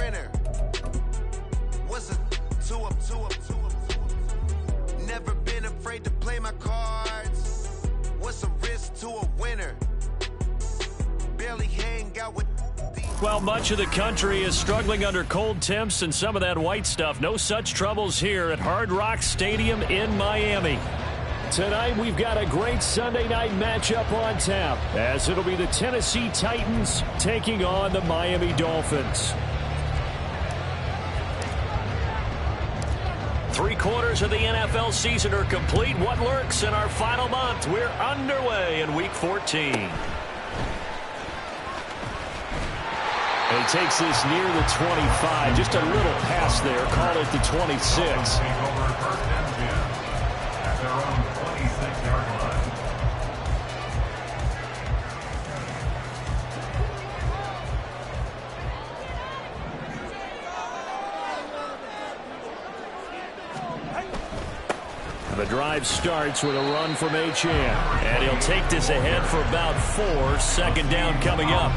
winner. What's a two up? Never been afraid to play my cards. What's a risk to a winner? Barely hang out with. Well, much of the country is struggling under cold temps and some of that white stuff. No such troubles here at Hard Rock Stadium in Miami. Tonight, we've got a great Sunday night matchup on tap, as it'll be the Tennessee Titans taking on the Miami Dolphins. 3/4 of the NFL season are complete. What lurks in our final month? We're underway in Week 14. He takes this near the 25. Just a little pass there. Call it the 26. The drive starts with a run from Achane. And he'll take this ahead for about 4. Second down coming up.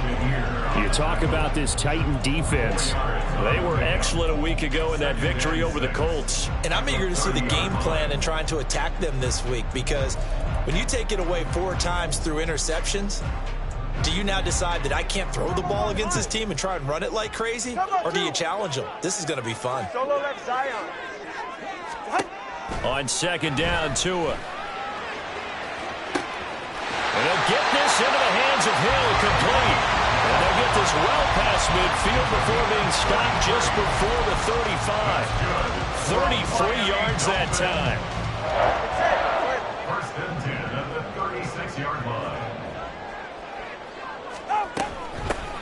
You talk about this Titan defense. They were excellent a week ago in that victory over the Colts. And I'm eager to see the game plan and trying to attack them this week, because when you take it away 4 times through interceptions, do you now decide that I can't throw the ball against this team and try and run it like crazy? Or do you challenge them? This is going to be fun. Solo left Zion. On second down, Tua. And they'll get this into the hands of Hill, complete. And they'll get this well past midfield before being stopped just before the 35. 33 yards that time. First and 10 at the 36-yard line.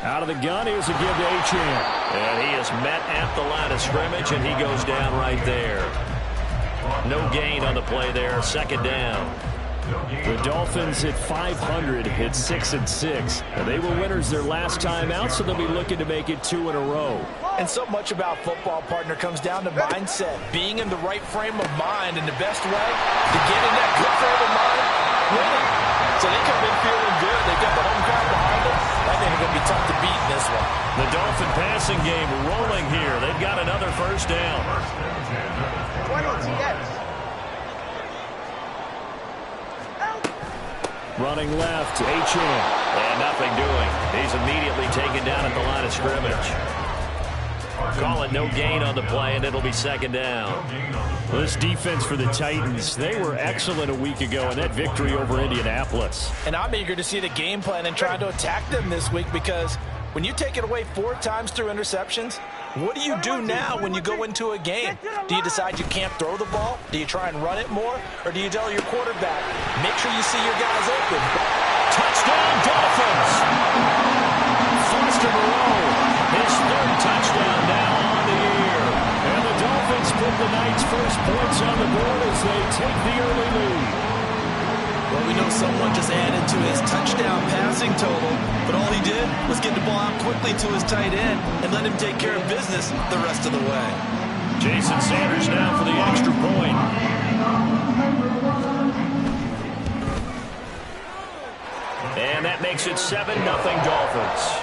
Out of the gun, here's a give to Achane. And he is met at the line of scrimmage, and he goes down right there. No gain on the play there. Second down. The Dolphins at 500 hit 6-6. They were winners their last time out, so they'll be looking to make it 2 in a row. And so much about football, partner, comes down to mindset. Being in the right frame of mind, and the best way to get in that good frame of mind, winning. So they come in feeling good. They got the home crowd behind them. I think it's going to be tough to beat in this one. The Dolphin passing game rolling here. They've got another first down. 20 TX. Running left, Achane. And nothing doing. He's immediately taken down at the line of scrimmage. Call it no gain on the play, and it'll be second down. Well, this defense for the Titans, they were excellent a week ago in that victory over Indianapolis. And I'm eager to see the game plan and try to attack them this week, because when you take it away 4 times through interceptions, what do you do now when you go into a game? Do you decide you can't throw the ball? Do you try and run it more? Or do you tell your quarterback, make sure you see your guys open? Touchdown, Dolphins! Foster Moreau, his 3rd touchdown now on the year. And the Dolphins put the night's first points on the board as they take the early lead. Well, we know someone just added to his touchdown passing total, but all he did was get the ball out quickly to his tight end and let him take care of business the rest of the way. Jason Sanders now for the extra point. And that makes it 7-0 Dolphins.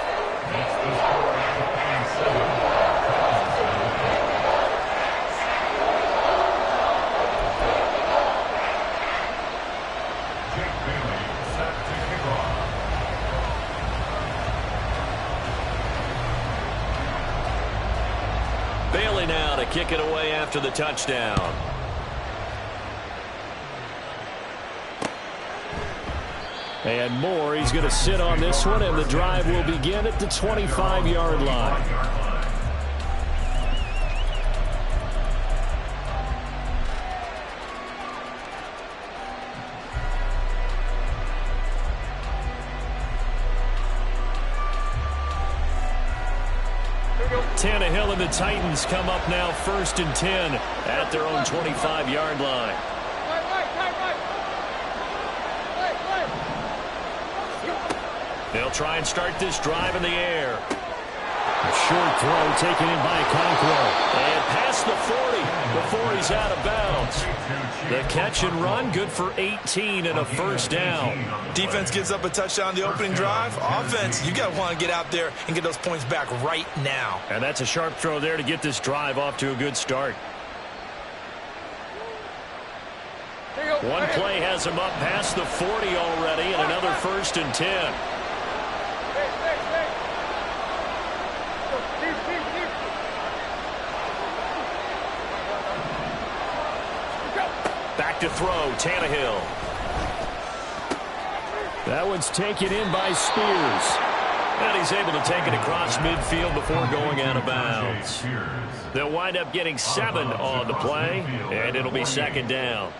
Bailey now to kick it away after the touchdown. And Moore, he's going to sit on this one, and the drive will begin at the 25-yard line. Tannehill and the Titans come up now 1st and 10 at their own 25-yard line. They'll try and start this drive in the air. A short throw taken in by Okonkwo. And past the 40 before he's out of bounds. The catch and run, good for 18 and a first down. Defense gives up a touchdown the opening drive. Offense, you got to want to get out there and get those points back right now. And that's a sharp throw there to get this drive off to a good start. One play has him up past the 40 already, and another 1st and 10. Back to throw, Tannehill. That one's taken in by Spears. And he's able to take it across midfield before going out of bounds. They'll wind up getting 7 on the play, and it'll be 2nd down.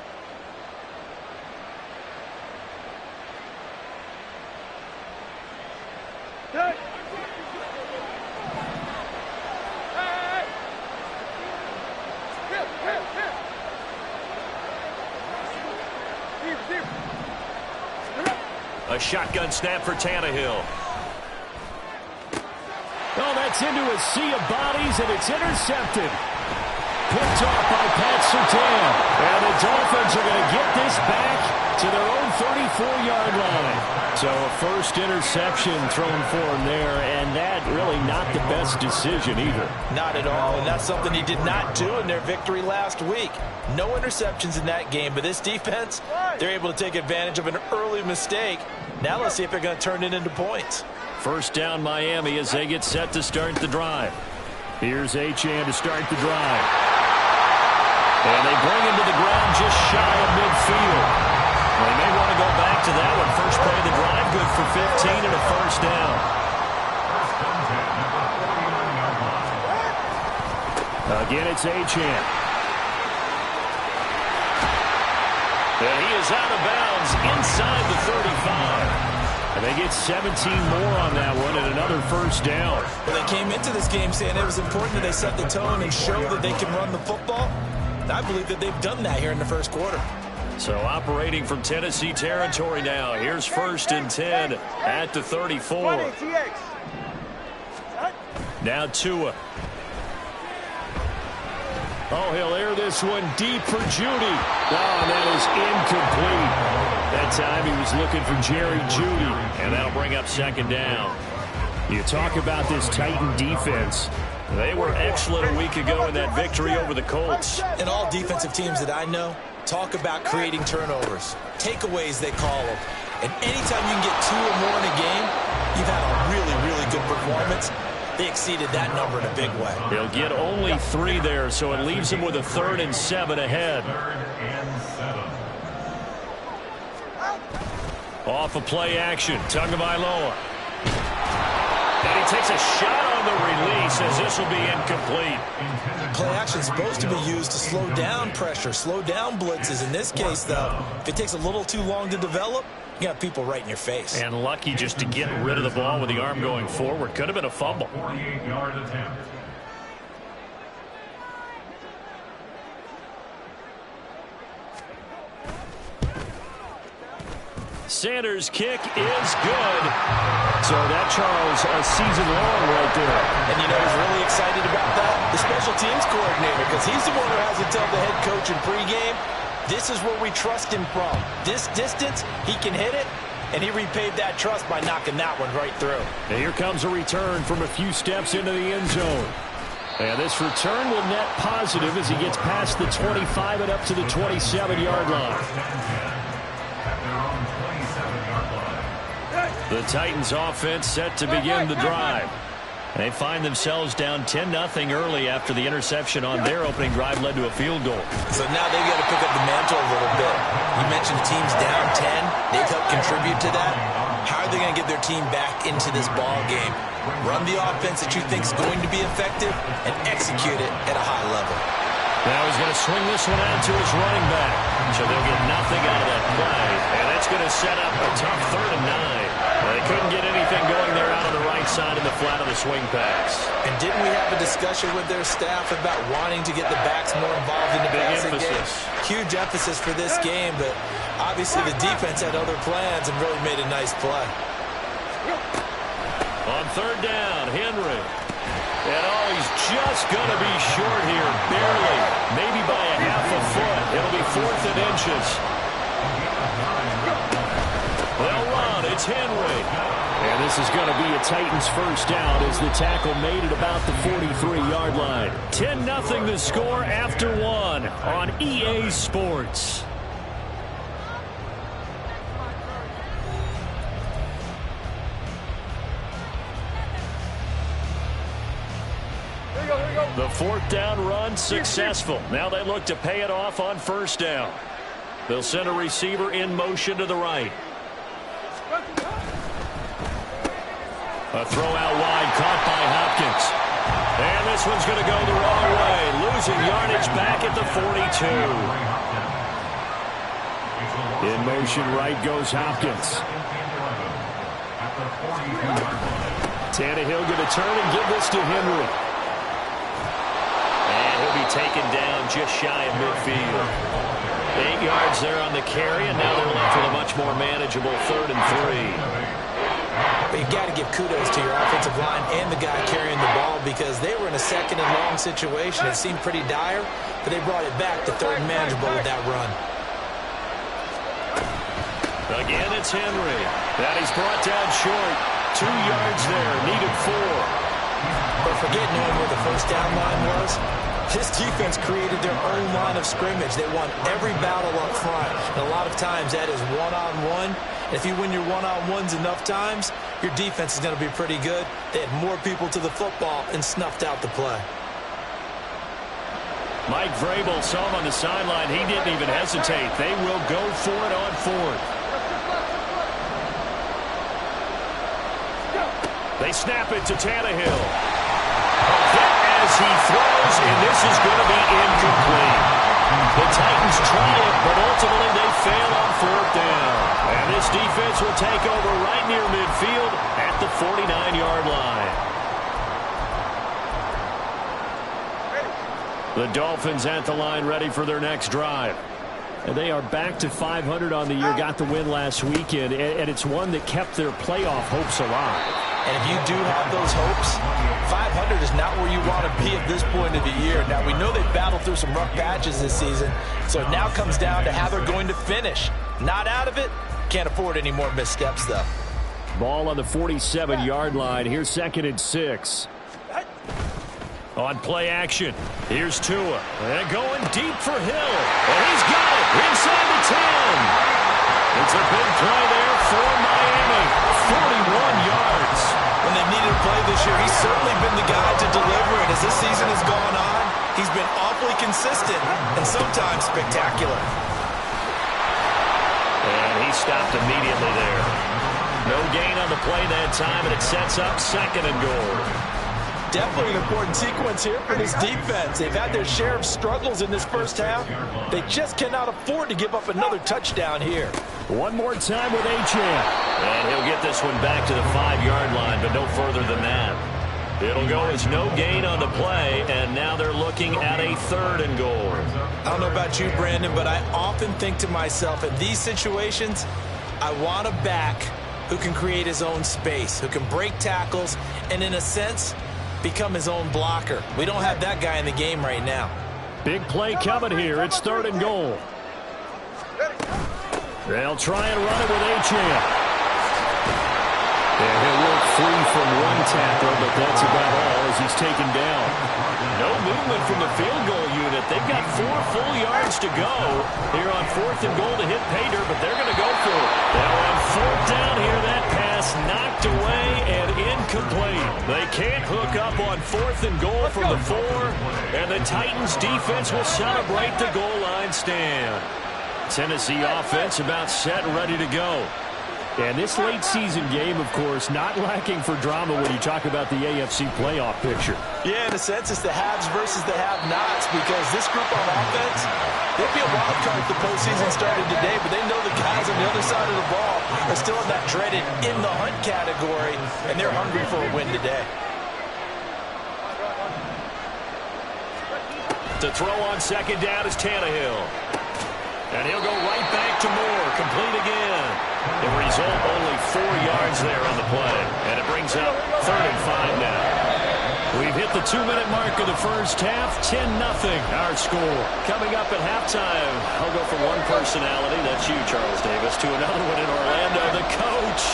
A shotgun snap for Tannehill. Oh, that's into a sea of bodies, and it's intercepted. Picked off by Pat Surtain. And the Dolphins are going to get this back to their own 34-yard line. So a first interception thrown for him there, and that really not the best decision either. Not at all, and that's something he did not do in their victory last week. No interceptions in that game, but this defense, they're able to take advantage of an early mistake. Now let's see if they're going to turn it into points. First down Miami as they get set to start the drive. Here's Achane to start the drive. And they bring him to the ground just shy of midfield. They may want to go back to that one. First play of the drive, good for 15 and a first down. Again, it's Achane. And he is out of bounds inside the 35. And they get 17 more on that one and another first down. Well, they came into this game saying it was important that they set the tone and show that they can run the football. I believe that they've done that here in the first quarter. So operating from Tennessee territory now. Here's 1st and 10 at the 34. Now Tua. Oh, he'll air this one deep for Judy. Oh, and that is incomplete. That time he was looking for Jerry Judy, and that'll bring up 2nd down. You talk about this Titan defense. They were excellent a week ago in that victory over the Colts. And all defensive teams that I know talk about creating turnovers. Takeaways, they call them. And anytime you can get 2 or more in a game, you've had a really, really good performance. They exceeded that number in a big way. They'll get only 3 there, so it leaves them with a 3rd and 7 ahead. Off of play action, Tagovailoa. And he takes a shot on the release as this will be incomplete. Play action is supposed to be used to slow down pressure, slow down blitzes. In this case, though, if it takes a little too long to develop, you got people right in your face. And lucky just to get rid of the ball with the arm going forward. Could have been a fumble. 48-yard attempt. Sanders' kick is good. So that, Charles, a season long right there. And you know who's really excited about that? The special teams coordinator, because he's the one who has to tell the head coach in pregame, this is where we trust him from. This distance, he can hit it, and he repaid that trust by knocking that one right through. And here comes a return from a few steps into the end zone. And this return will net positive as he gets past the 25 and up to the 27-yard line. The Titans offense set to begin the drive. They find themselves down 10-0 early after the interception on their opening drive led to a field goal. So now they've got to pick up the mantle a little bit. You mentioned teams down 10. They've helped contribute to that. How are they going to get their team back into this ball game? Run the offense that you think is going to be effective and execute it at a high level. Now he's going to swing this one out to his running back. So they'll get nothing out of that play. And that's going to set up a tough 3rd and 9. They couldn't get anything going there out on the right side in the flat of the swing pass. And didn't we have a discussion with their staff about wanting to get the backs more involved in the passing game? Huge emphasis for this game, but obviously the defense had other plans and really made a nice play. On 3rd down, Henry. And oh, he's just going to be short here, barely. Maybe by a half a foot. It'll be 4th and inches. They'll run. It's Henry. And this is going to be a Titans first down as the tackle made it about the 43-yard line. 10-0 the score after 1 on EA Sports. The 4th down run successful. Now they look to pay it off on 1st down. They'll send a receiver in motion to the right. A throw out wide caught by Hopkins. And this one's going to go the wrong way. Losing yardage back at the 42. In motion right goes Hopkins. Tannehill going to turn and give this to Henry. And he'll be taken down just shy of midfield. 8 yards there on the carry, and now they're left with a much more manageable 3rd and 3. But you've got to give kudos to your offensive line and the guy carrying the ball because they were in a 2nd and long situation. It seemed pretty dire, but they brought it back to 3rd and manageable with that run. Again, it's Henry. That is brought down short. 2 yards there, needed 4. But forget knowing where the 1st down line was. This defense created their own line of scrimmage. They won every battle up front. And a lot of times that is one-on-one. And if you win your one-on-ones enough times, your defense is going to be pretty good. They had more people to the football and snuffed out the play. Mike Vrabel saw him on the sideline. He didn't even hesitate. They will go for it on 4th. They snap it to Tannehill. Hit as he throws, and this is going to be incomplete. The Titans try it, but ultimately they fail on 4th down. And this defense will take over right near midfield at the 49-yard line. The Dolphins at the line ready for their next drive. And they are back to 500 on the year, got the win last weekend, and it's one that kept their playoff hopes alive. And if you do have those hopes, 500 is not where you want to be at this point of the year. Now, we know they've battled through some rough patches this season, so it now comes down to how they're going to finish. Not out of it. Can't afford any more missteps, though. Ball on the 47-yard line. Here's 2nd and 6. On play action, here's Tua. And going deep for Hill. And he's got it inside the 10. It's a big play there for Miami. 41 yards. When they needed a play this year, he's certainly been the guy to deliver it. As this season has gone on, he's been awfully consistent and sometimes spectacular. And he stopped immediately there. No gain on the play that time, and it sets up 2nd and goal. Definitely an important sequence here for this defense. They've had their share of struggles in this first half. They just cannot afford to give up another touchdown here. One more time with Achane. And he'll get this one back to the 5-yard line, but no further than that. It'll go as no gain on the play, and now they're looking at a 3rd and goal. I don't know about you, Brandon, but I often think to myself, in these situations, I want a back who can create his own space, who can break tackles, and in a sense, become his own blocker. We don't have that guy in the game right now. Big play coming here. It's 3rd and goal. They'll try and run it with Achane. And he'll work free from one tackle, but that's about all as he's taken down. No movement from the field goal unit. They've got 4 full yards to go here on 4th and goal to hit pay dirt, but they're going to go for it. Now on 4th down here, that pass knocked away and incomplete. They can't hook up on 4th and goal from the 4, and the Titans defense will celebrate the goal line stand. Tennessee offense about set and ready to go. And this late season game, of course, not lacking for drama when you talk about the AFC playoff picture. Yeah, in a sense, it's the haves versus the have-nots because this group on offense, they'd be a wild card if the postseason started today, but they know the guys on the other side of the ball are still in that dreaded in-the-hunt category, and they're hungry for a win today. To throw on 2nd down is Tannehill. And he'll go right back to Moore, complete again. The result, only 4 yards there on the play. And it brings up 3rd and 5 now. We've hit the 2-minute mark of the first half, 10-0 our score. Coming up at halftime, I'll go from one personality, that's you, Charles Davis, to another one in Orlando, the coach.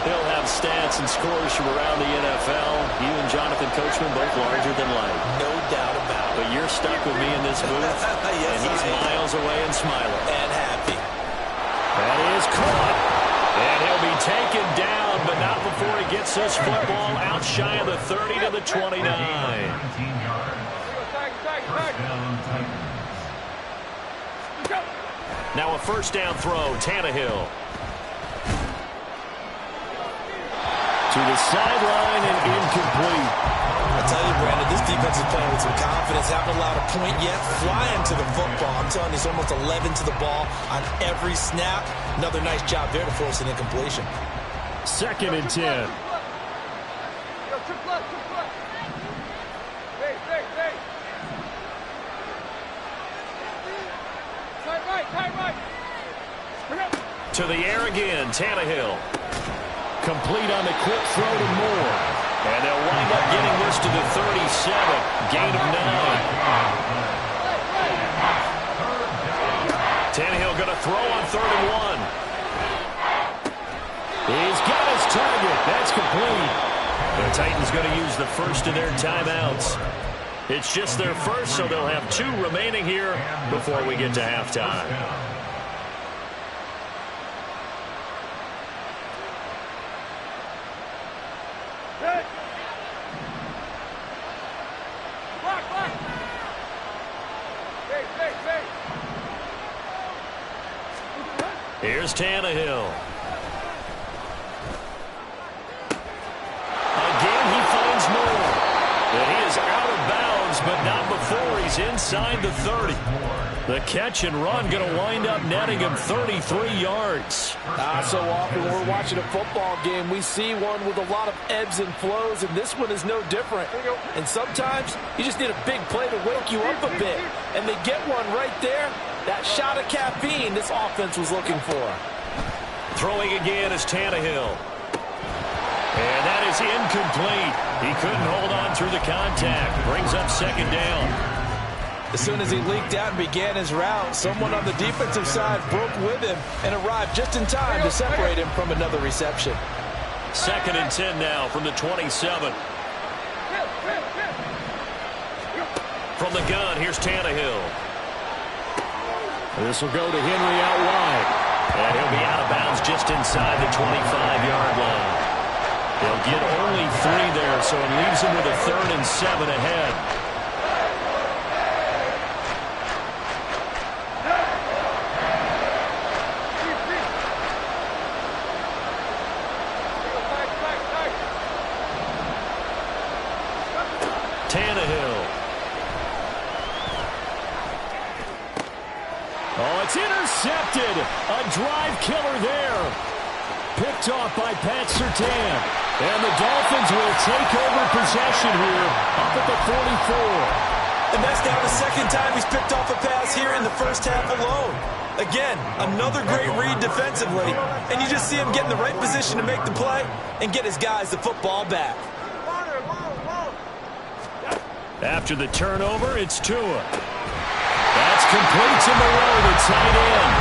He'll have stats and scores from around the NFL. You and Jonathan Coachman both larger than life. No doubt about it. But you're stuck with me in this booth, yes, and he's miles away and smiling. And happy. That is caught. And he'll be taken down, but not before he gets this football out shy of the 30 to the 29. 17 yards. First down, Titans. Now a first down throw, Tannehill. To the sideline and incomplete. I tell you, Brandon, this defense is playing with some confidence. Haven't allowed a point yet. Flying to the football. I'm telling you, it's almost 11 to the ball on every snap. Another nice job there to force an incompletion. 2nd and 10. To the air again, Tannehill. Complete on the quick throw to Moore. And they'll wind up getting this to the 37. Gain of 9. Tannehill going to throw on 3rd and 1. He's got his target. That's complete. The Titans going to use the first of their timeouts. It's just their first, so they'll have 2 remaining here before we get to halftime. Here's Tannehill. Again, he finds Moore. And he is out of bounds, but not before he's inside the 30. The catch and run going to wind up netting him 33 yards. So often when we're watching a football game, we see one with a lot of ebbs and flows, and this one is no different. And sometimes you just need a big play to wake you up a bit. And they get one right there. That shot of caffeine this offense was looking for. Throwing again is Tannehill. And that is incomplete. He couldn't hold on through the contact. Brings up 2nd down. As soon as he leaked out and began his route, someone on the defensive side broke with him and arrived just in time to separate him from another reception. 2nd and 10 now from the 27. From the gun, here's Tannehill. This will go to Henry out wide. And he'll be out of bounds just inside the 25-yard line. They'll get only 3 there, so it leaves him with a 3rd and 7 ahead. Tannehill. Oh, it's intercepted. A drive killer there. Picked off by Pat Surtain. And the Dolphins will take over possession here up at the 44. And that's now the 2nd time he's picked off a pass here in the first half alone. Again, another great read defensively. And you just see him get in the right position to make the play and get his guys the football back. After the turnover, it's Tua. That's complete to Moreau, the tight end.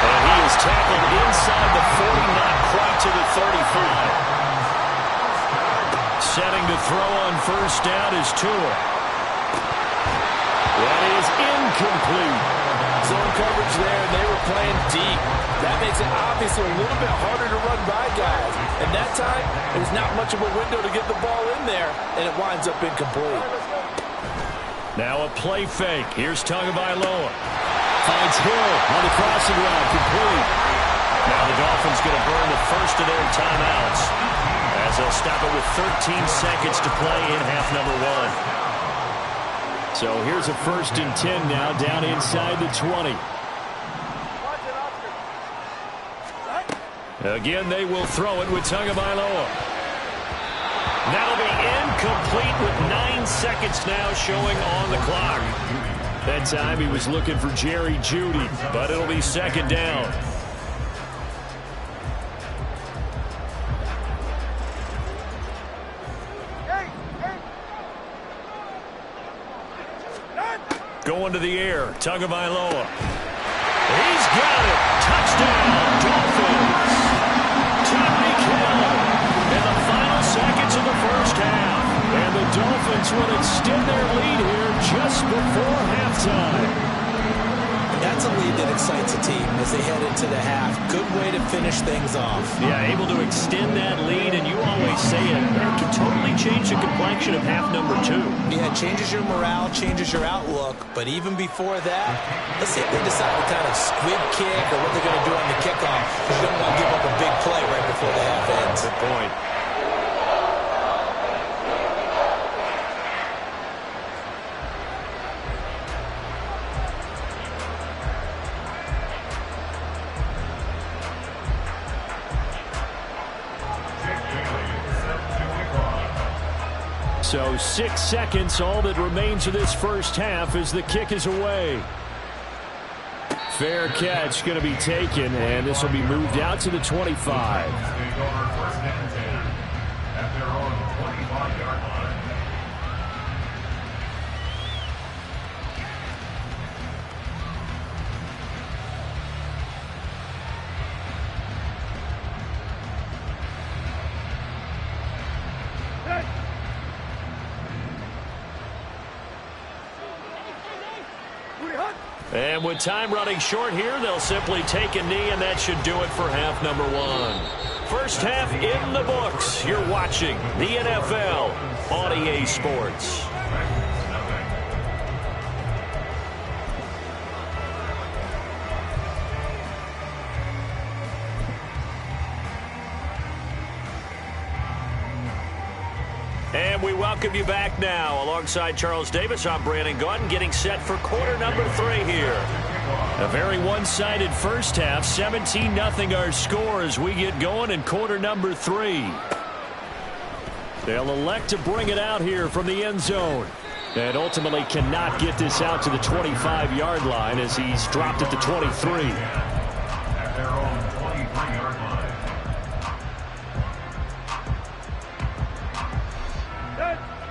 And he is tackled inside the 40, not quite to the 35. Setting to throw on first down is Tua. That is incomplete. Zone coverage there, and they were playing deep. That makes it obviously a little bit harder to run by guys. And that time, there's not much of a window to get the ball in there, and it winds up incomplete. Now a play fake. Here's Tagovailoa. Finds Hill on the crossing route, complete. Now the Dolphins going to burn the first of their timeouts as they'll stop it with 13 seconds to play in half number 1. So here's a 1st and 10 now, down inside the 20. Again, they will throw it with Tagovailoa. That'll be incomplete with 9 seconds now showing on the clock. That time he was looking for Jerry Jeudy, but it'll be 2nd down. Going to the air. Tagovailoa. He's got it. Touchdown, Dolphins. Tyreek Hill in the final seconds of the first half. And the Dolphins will extend their lead here just before halftime. That's a lead that excites a team as they head into the half. Good way to finish things off. Yeah, able to extend that lead, and you always say it can totally change the complexion of half number 2. Yeah, it changes your morale, changes your outlook. But even before that, let's see if they decide to kind of squib kick or what they're going to do on the kickoff, because you don't want to give up a big play right before the half ends. Good point. So 6 seconds, all that remains of this first half as the kick is away. Fair catch going to be taken, and this will be moved out to the 25. At their own 25-yard line. And with time running short here, they'll simply take a knee, and that should do it for half number 1. First half in the books. You're watching the NFL on EA Sports. And we welcome you back now. Alongside Charles Davis, I'm Brandon Gaudin, getting set for quarter number 3 here. A very one-sided first half, 17-0 our score as we get going in quarter number 3. They'll elect to bring it out here from the end zone. And ultimately cannot get this out to the 25-yard line as he's dropped at the 23. At their own 23-yard line.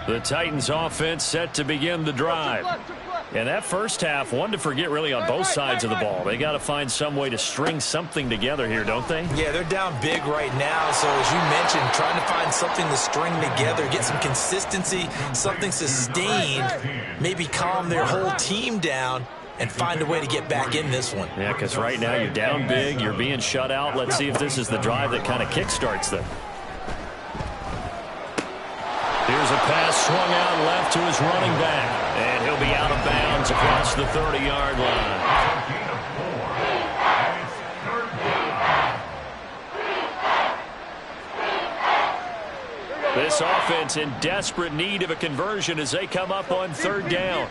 The Titans offense set to begin the drive. And that first half, one to forget really on both sides of the ball. They got to find some way to string something together here, don't they? Yeah, they're down big right now. So as you mentioned, trying to find something to string together, get some consistency, something sustained, maybe calm their whole team down and find a way to get back in this one. Yeah, because right now you're down big, you're being shut out. Let's see if this is the drive that kind of kickstarts them. Here's a pass swung out left to his running back. And he'll be out of bounds across the 30-yard line. This offense in desperate need of a conversion as they come up on 3rd down.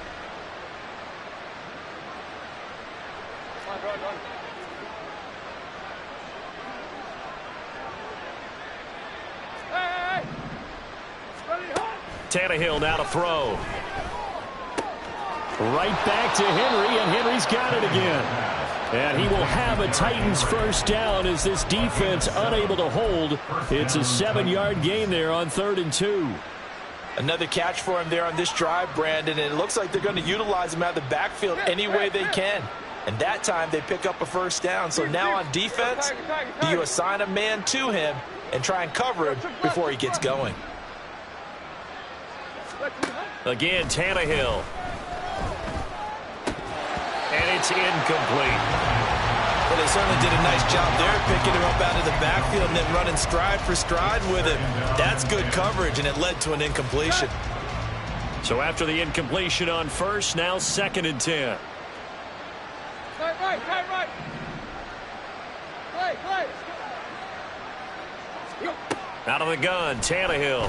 Tannehill now to throw. Right back to Henry, and Henry's got it again. And he will have a Titans first down as this defense unable to hold. It's a 7-yard gain there on 3rd and 2. Another catch for him there on this drive, Brandon, and it looks like they're going to utilize him out of the backfield any way they can. And that time they pick up a first down. So now on defense, do you assign a man to him and try and cover him before he gets going? Again, Tannehill. And it's incomplete. Well, they certainly did a nice job there, picking him up out of the backfield and then running stride for stride with him. That's good coverage, and it led to an incompletion. So after the incompletion on first, now 2nd and 10. Right. Play. Out of the gun, Tannehill.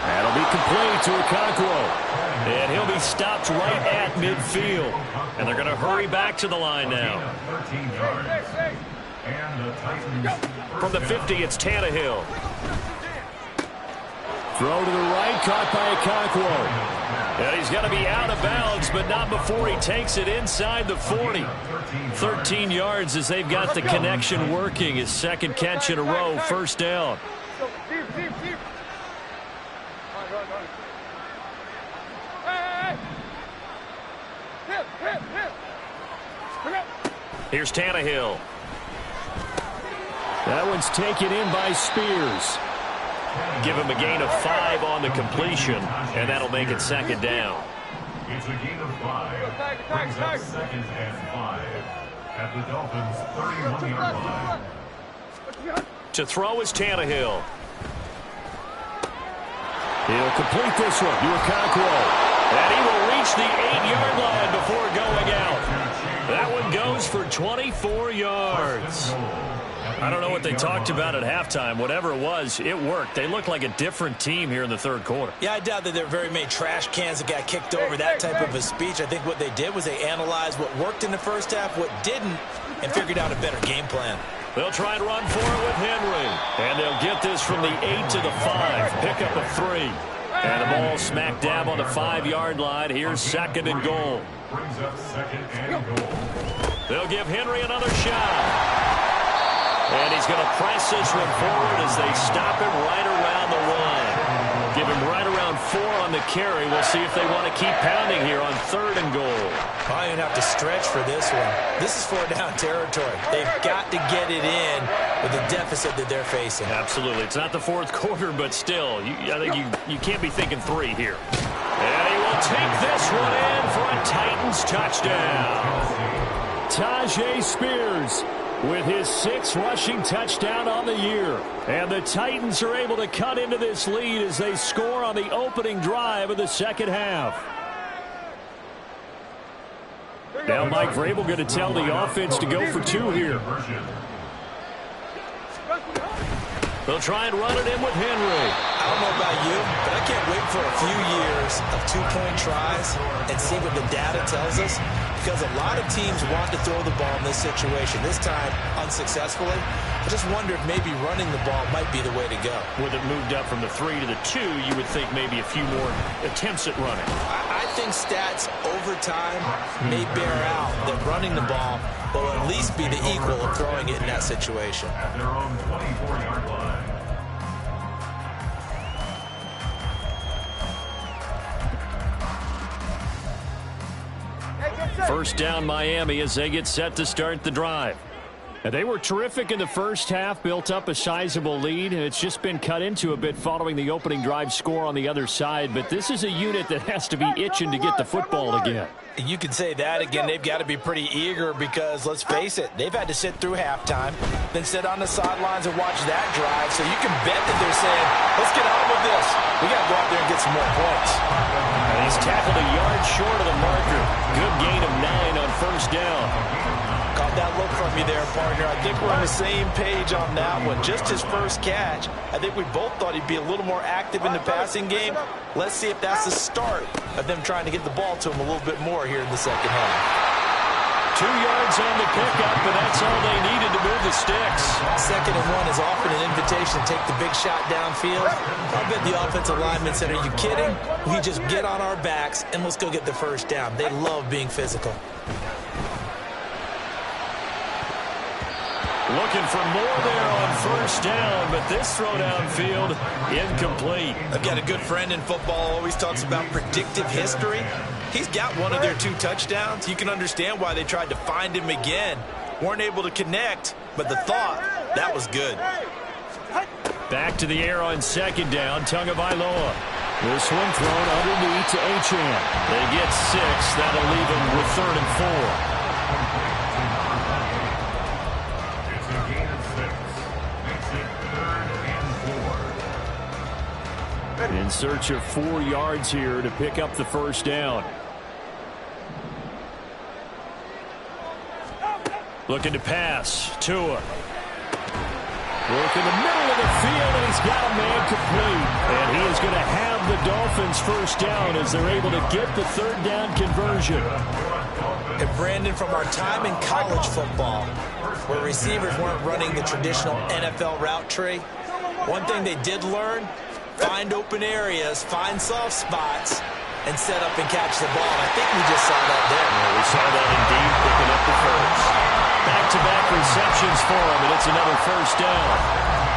That'll be complete to Okonkwo. And he'll be stopped right at midfield. And they're going to hurry back to the line now. 13 yards. And the Titans. From the 50, it's Tannehill. Throw to the right, caught by Okonkwo. And he's got to be out of bounds, but not before he takes it inside the 40. 13 yards as they've got the connection working. His 2nd catch in a row, first down. Here's Tannehill. That one's taken in by Spears. Give him a gain of 5 on the completion, and that'll make it second down. It's a gain of 5. Brings up 2nd and 5 at the Dolphins' 31-yard line. To throw is Tannehill. He'll complete this one to Okonkwo. And he will reach the 8-yard line before going out. That one goes for 24 yards. I don't know what they talked about at halftime. Whatever it was, it worked. They looked like a different team here in the third quarter. Yeah, I doubt that there were very many trash cans that got kicked over, that type of a speech. I think what they did was they analyzed what worked in the first half, what didn't, and figured out a better game plan. They'll try and run for it with Henry. And they'll get this from the 8 to the 5. Pick up a 3. And the ball smack dab on the 5-yard line. Here's 2nd and goal. Brings up 2nd and goal. They'll give Henry another shot. And he's going to press this one forward as they stop him right around the 1. Give him right around 4 on the carry. We'll see if they want to keep pounding here on 3rd and goal. I don't even have to stretch for this one. This is 4-down territory. They've got to get it in with the deficit that they're facing. Absolutely. It's not the 4th quarter, but still, I think you can't be thinking 3 here. And he will take this one in for a Titans touchdown. Tyjae Spears with his 6th rushing touchdown on the year. And the Titans are able to cut into this lead as they score on the opening drive of the second half. Now Mike Vrabel going to tell the offense to go for 2 here. They'll try and run it in with Henry. I don't know about you, but I can't wait for a few years of 2-point tries and see what the data tells us, because a lot of teams want to throw the ball in this situation. This time, unsuccessfully. I just wonder if maybe running the ball might be the way to go. With it moved up from the 3 to the 2, you would think maybe a few more attempts at running. I think stats over time may bear out that running the ball will at least be the equal of throwing it in that situation. At their own 24-yard line. First down Miami as they get set to start the drive. And they were terrific in the first half, built up a sizable lead, and it's just been cut into a bit following the opening drive score on the other side. But this is a unit that has to be itching to get the football again. You can say that again. They've got to be pretty eager because, let's face it, they've had to sit through halftime, then sit on the sidelines and watch that drive. So you can bet that they're saying, let's get on with this. We got to go out there and get some more points. And he's tackled a yard short of the marker. Good gain of 9 on first down. Caught that look from you there, partner. I think we're on the same page on that one. Just his first catch. I think we both thought he'd be a little more active in the passing game. Let's see if that's the start of them trying to get the ball to him a little bit more here in the second half. 2 yards on the pickup, and that's all they needed to move the sticks. 2nd and 1 is often an invitation to take the big shot downfield. I bet the offensive lineman said, are you kidding? We just get on our backs and let's go get the first down. They love being physical. Looking for more there on first down, but this throw downfield incomplete. I've got a good friend in football, always talks about predictive history. He's got one of their 2 touchdowns. You can understand why they tried to find him again. Weren't able to connect, but the thought, that was good. Back to the air on second down, Tagovailoa. This one thrown underneath to Achane. They get 6. That'll leave them with 3rd and 4. In search of 4 yards here to pick up the first down. Looking to pass. Tua. Work in the middle of the field, and he's got a man complete. And he is going to have the Dolphins first down as they're able to get the 3rd down conversion. And Brandon, from our time in college football, where receivers weren't running the traditional NFL route tree, one thing they did learn, find open areas, find soft spots, and set up and catch the ball. I think we just saw that there. Yeah, we saw that indeed, picking up the first. Back-to-back receptions for him, and it's another first down.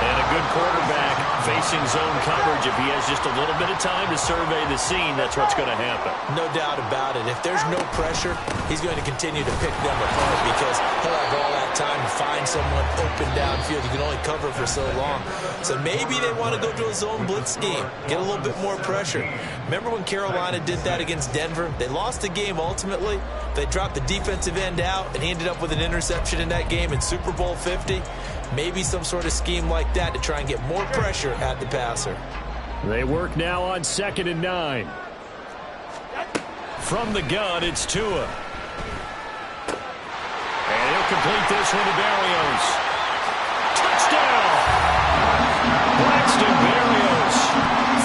And a good quarterback facing zone coverage. If he has just a little bit of time to survey the scene, that's what's going to happen. No doubt about it. If there's no pressure, he's going to continue to pick them apart because he'll have all that time to find someone open downfield. You can only cover for so long. So maybe they want to go to a zone blitz scheme, get a little bit more pressure. Remember when Carolina did that against Denver? They lost the game ultimately. They dropped the defensive end out, and he ended up with an interception in that game in Super Bowl 50. Maybe some sort of scheme like that to try and get more pressure at the passer. They work now on 2nd and 9. From the gun, it's Tua. And he'll complete this one to Berrios. Touchdown! Braxton Berrios,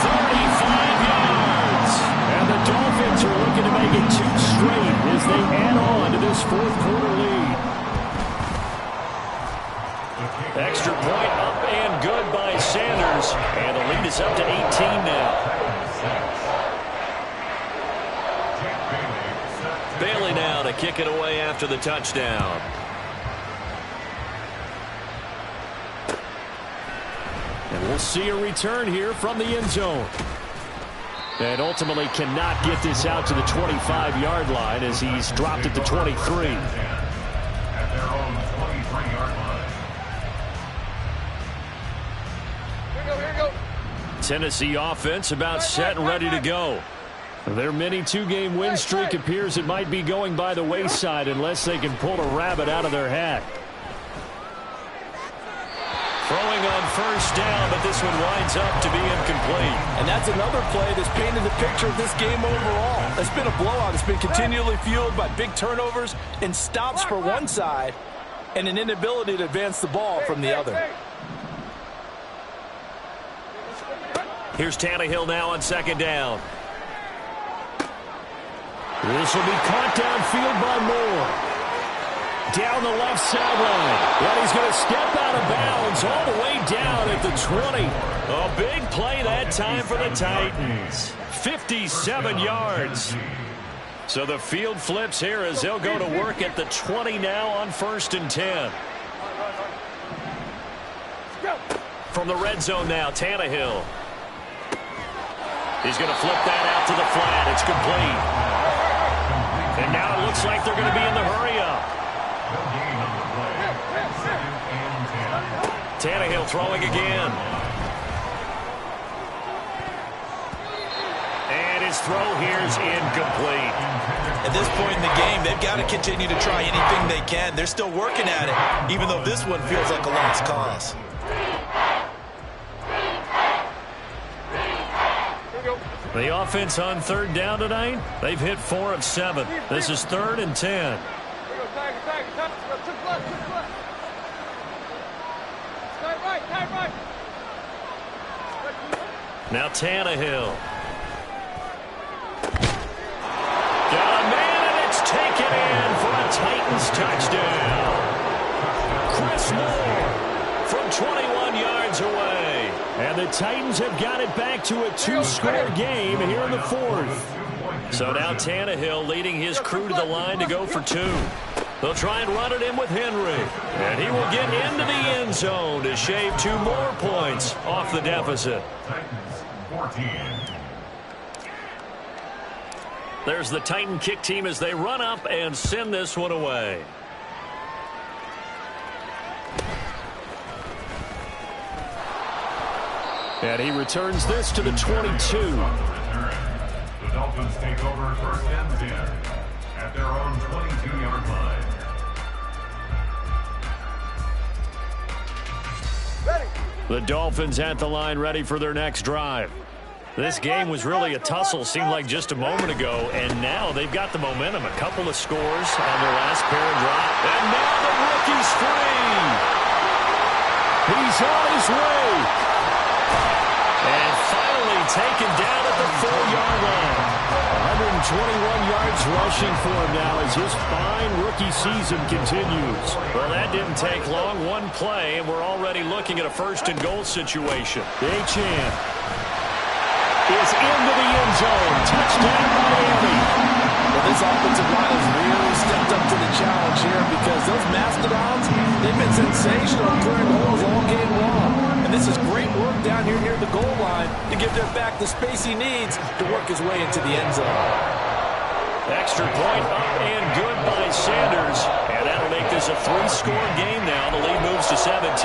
35 yards. And the Dolphins are looking to make it 2 straight as they add on to this fourth-quarter lead. Extra point up and good by Sanders. And the lead is up to 18 now. Bailey now to kick it away after the touchdown. And we'll see a return here from the end zone. And ultimately cannot get this out to the 25-yard line as he's dropped it to 23. At their own 23-yard line. Tennessee offense about set and ready to go. Their mini 2-game win streak appears it might be going by the wayside unless they can pull a rabbit out of their hat. Throwing on first down, but this one winds up to be incomplete. And that's another play that's painted the picture of this game overall. It's been a blowout. It's been continually fueled by big turnovers and stops for one side and an inability to advance the ball from the other. Here's Tannehill now on 2nd down. This will be caught downfield by Moore. Down the left sideline. And he's going to step out of bounds all the way down at the 20. A big play that time for the Titans. 57 yards. So the field flips here as they'll go to work at the 20 now on 1st and 10. From the red zone now, Tannehill. He's going to flip that out to the flat. It's complete. And now it looks like they're going to be in the hurry-up. Tannehill throwing again. And his throw here is incomplete. At this point in the game, they've got to continue to try anything they can. They're still working at it, even though this one feels like a lost cause. The offense on 3rd down tonight, they've hit 4 of 7. This is 3rd and 10. Now Tannehill. Got a man, and it's taken in for a Titans touchdown. Chris Moore from 21 yards away. And the Titans have got it back to a 2-score game here in the 4th. So now Tannehill leading his crew to the line to go for 2. They'll try and run it in with Henry. And he will get into the end zone to shave 2 more points off the deficit. Titans 14. There's the Titan kick team as they run up and send this one away. And he returns this to the 22. The Dolphins take over 1st and 10 at their own 22-yard line. The Dolphins at the line ready for their next drive. This game was really a tussle, seemed like just a moment ago, and now they've got the momentum. A couple of scores on their last pair of drives. And now the rookie's free. He's on his way. And finally taken down at the 4-yard line. 121 yards rushing for him now as his fine rookie season continues. Well, that didn't take long. One play, and we're already looking at a 1st and goal situation. Achane is into the end zone. Touchdown, Miami. Well, this offensive line has really stepped up to the challenge here because those mastodons, they've been sensational clearing holes all game long. And And this is great work down here near the goal line to give their back the space he needs to work his way into the end zone. Extra point up and good by Sanders. And that'll make this a 3-score game now. The lead moves to 17.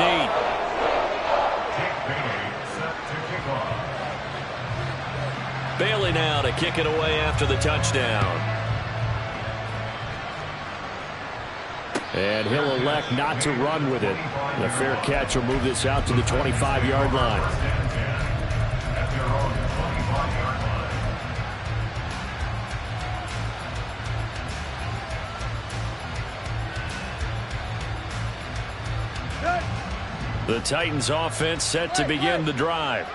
Bailey now to kick it away after the touchdown. And he'll elect not to run with it. The fair catch will move this out to the 25-yard line. The Titans offense set to begin the drive.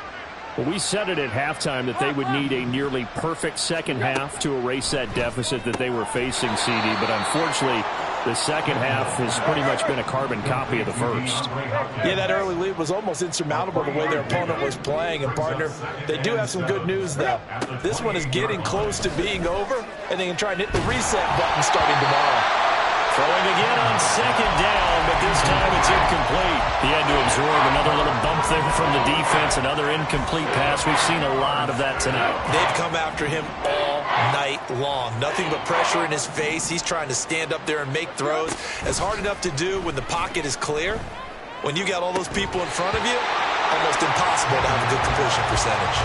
Well, we said it at halftime that they would need a nearly perfect second half to erase that deficit that they were facing, CD. But unfortunately, the second half has pretty much been a carbon copy of the first. Yeah, that early lead was almost insurmountable the way their opponent was playing. And, partner, they do have some good news, though. This one is getting close to being over, and they can try and hit the reset button starting tomorrow. Throwing again on second down, but this time it's incomplete. He had to absorb another little bump there from the defense, another incomplete pass. We've seen a lot of that tonight. They've come after him all night long. Nothing but pressure in his face. He's trying to stand up there and make throws. It's hard enough to do when the pocket is clear. When you got all those people in front of you, almost impossible to have a good completion percentage.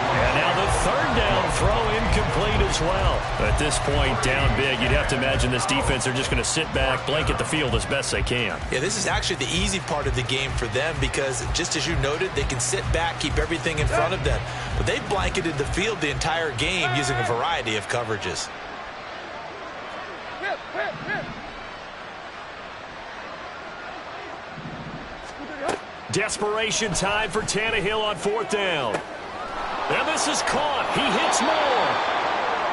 And now the third down throw incomplete as well. At this point, down big, you'd have to imagine this defense are just going to sit back, blanket the field as best they can. Yeah, this is actually the easy part of the game for them because, just as you noted, they can sit back, keep everything in front of them. But they've blanketed the field the entire game using a variety of coverages. Desperation time for Tannehill on fourth down. And this is caught. He hits more.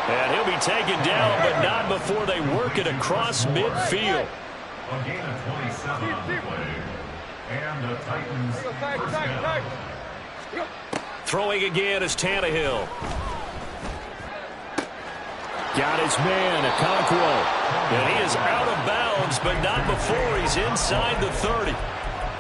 And he'll be taken down, but not before they work it across midfield. A gain of 27 on the play. And the Titans first down. Throwing again is Tannehill. Got his man, Okonkwo. And he is out of bounds, but not before he's inside the 30.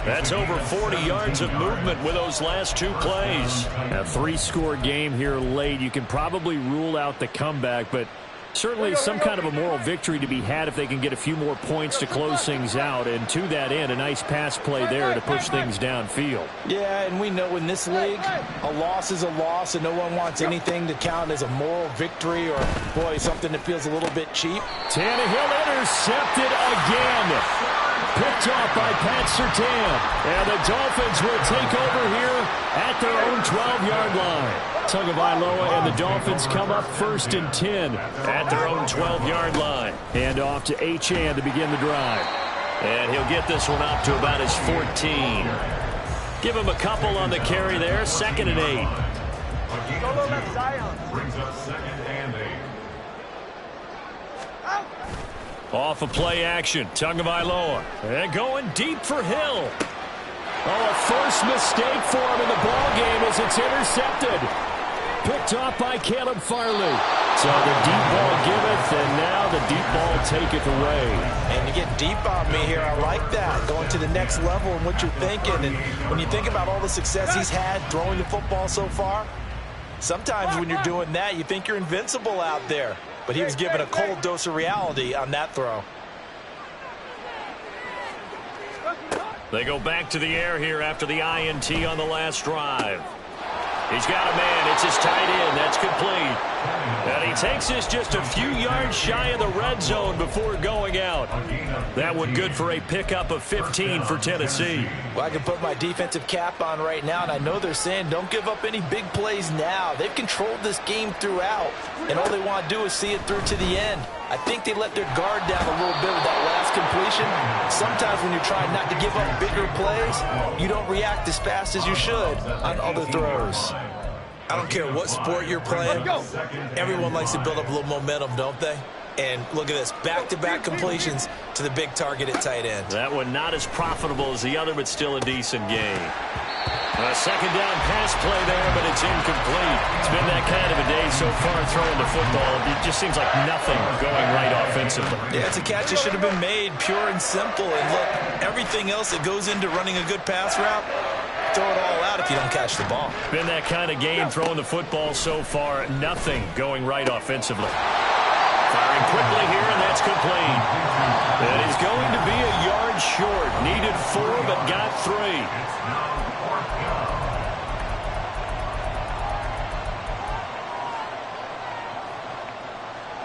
That's over 40 yards of movement with those last two plays. A 3-score game here late. You can probably rule out the comeback, but certainly some kind of a moral victory to be had if they can get a few more points to close things out. And to that end, a nice pass play there to push things downfield. Yeah, and we know in this league, a loss is a loss, and no one wants anything to count as a moral victory or, boy, something that feels a little bit cheap. Tannehill intercepted again. Picked off by Pat Surtain. And the Dolphins will take over here at their own 12-yard line. Tagovailoa and the Dolphins come up first and 10 at their own 12-yard line. And off to Achane to begin the drive. And he'll get this one up to about his 14. Give him a couple on the carry there. 2nd and 8. Brings up 2nd and 8. Off of play action, Tagovailoa. And going deep for Hill. Oh, a first mistake for him in the ball game as it's intercepted. Picked off by Caleb Farley. So the deep ball giveth, and now the deep ball taketh away. And you get deep on me here. I like that. Going to the next level and what you're thinking. And when you think about all the success he's had throwing the football so far, sometimes when you're doing that, you think you're invincible out there. But he was given a cold dose of reality on that throw. They go back to the air here after the INT on the last drive. He's got a man. It's his tight end. That's complete. And he takes this just a few yards shy of the red zone before going out. That one good for a pickup of 15 for Tennessee. Well, I can put my defensive cap on right now, and I know they're saying don't give up any big plays now. They've controlled this game throughout, and all they want to do is see it through to the end. I think they let their guard down a little bit with that last completion. Sometimes when you're trying not to give up bigger plays, you don't react as fast as you should on other throws. I don't care what sport you're playing. Everyone likes to build up a little momentum, don't they? And look at this, back-to-back completions to the big target at tight end. That one not as profitable as the other, but still a decent game. A second down pass play there, but it's incomplete. It's been that kind of a day so far throwing the football. It just seems like nothing going right offensively. Yeah, it's a catch that should have been made, pure and simple. And look, everything else that goes into running a good pass route, throw it all out if you don't catch the ball. Been that kind of game throwing the football so far. Nothing going right offensively. Firing quickly here, and that's complete. That is going to be a yard short. Needed 4, but got 3.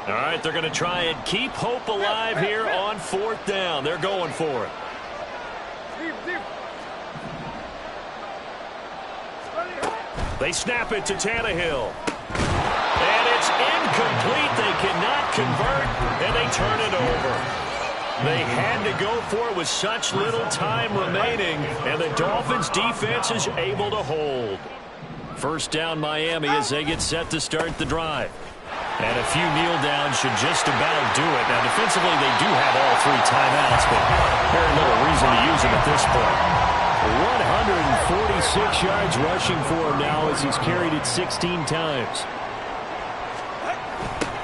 All right, they're going to try and keep hope alive here on 4th down. They're going for it. They snap it to Tannehill. And it's incomplete. They cannot convert, and they turn it over. They had to go for it with such little time remaining, and the Dolphins' defense is able to hold. 1st down Miami as they get set to start the drive. And a few kneel downs should just about do it. Now, defensively, they do have all 3 timeouts, but very little reason to use them at this point. 146 yards rushing for him now as he's carried it 16 times.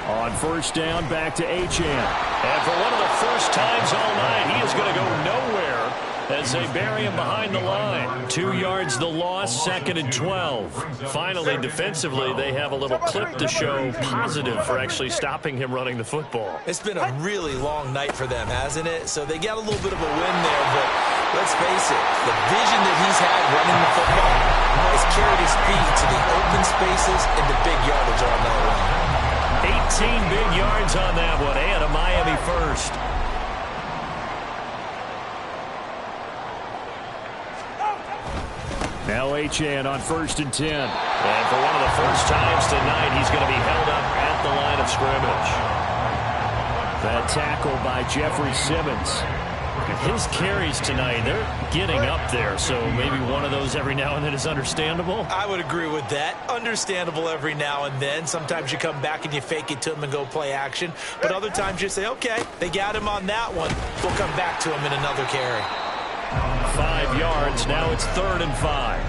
On 1st down, back to Achane. And for one of the first times all night, he is going to go nowhere as they bury him behind the line. 2 yards the loss, 2nd and 12. Finally, defensively, they have a little clip to show positive for actually stopping him running the football. It's been a really long night for them, hasn't it? So they got a little bit of a win there, but let's face it, the vision that he's had running the football has carried his feet to the open spaces and the big yardage on that one. 18 big yards on that one, and a Miami first. Now Achane on 1st and 10. And for one of the first times tonight, he's going to be held up at the line of scrimmage. That tackle by Jeffrey Simmons. His carries tonight, they're getting up there, so maybe one of those every now and then is understandable. I would agree with that. Understandable every now and then. Sometimes you come back and you fake it to him and go play action. But other times you say, okay, they got him on that one. We'll come back to him in another carry. 5 yards. Now it's 3rd and 5.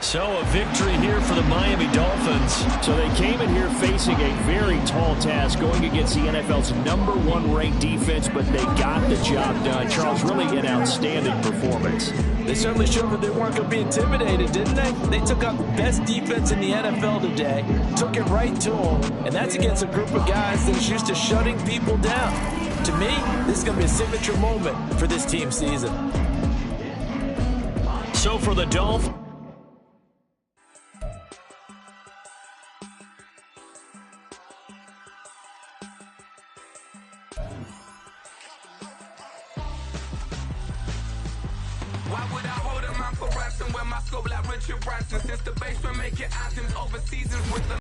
So a victory here for the Miami Dolphins. So they came in here facing a very tall task, going against the NFL's #1 ranked defense, but they got the job done. Charles, really an outstanding performance. They certainly showed that they weren't going to be intimidated, didn't they? They took out the best defense in the NFL today, took it right to them, and that's against a group of guys that is used to shutting people down. To me, this is going to be a signature moment for this team season. So for the Dolphins, why would I hold a man for ransom when my scope like Richard Branson? Since the basement make your anthems over seasons with the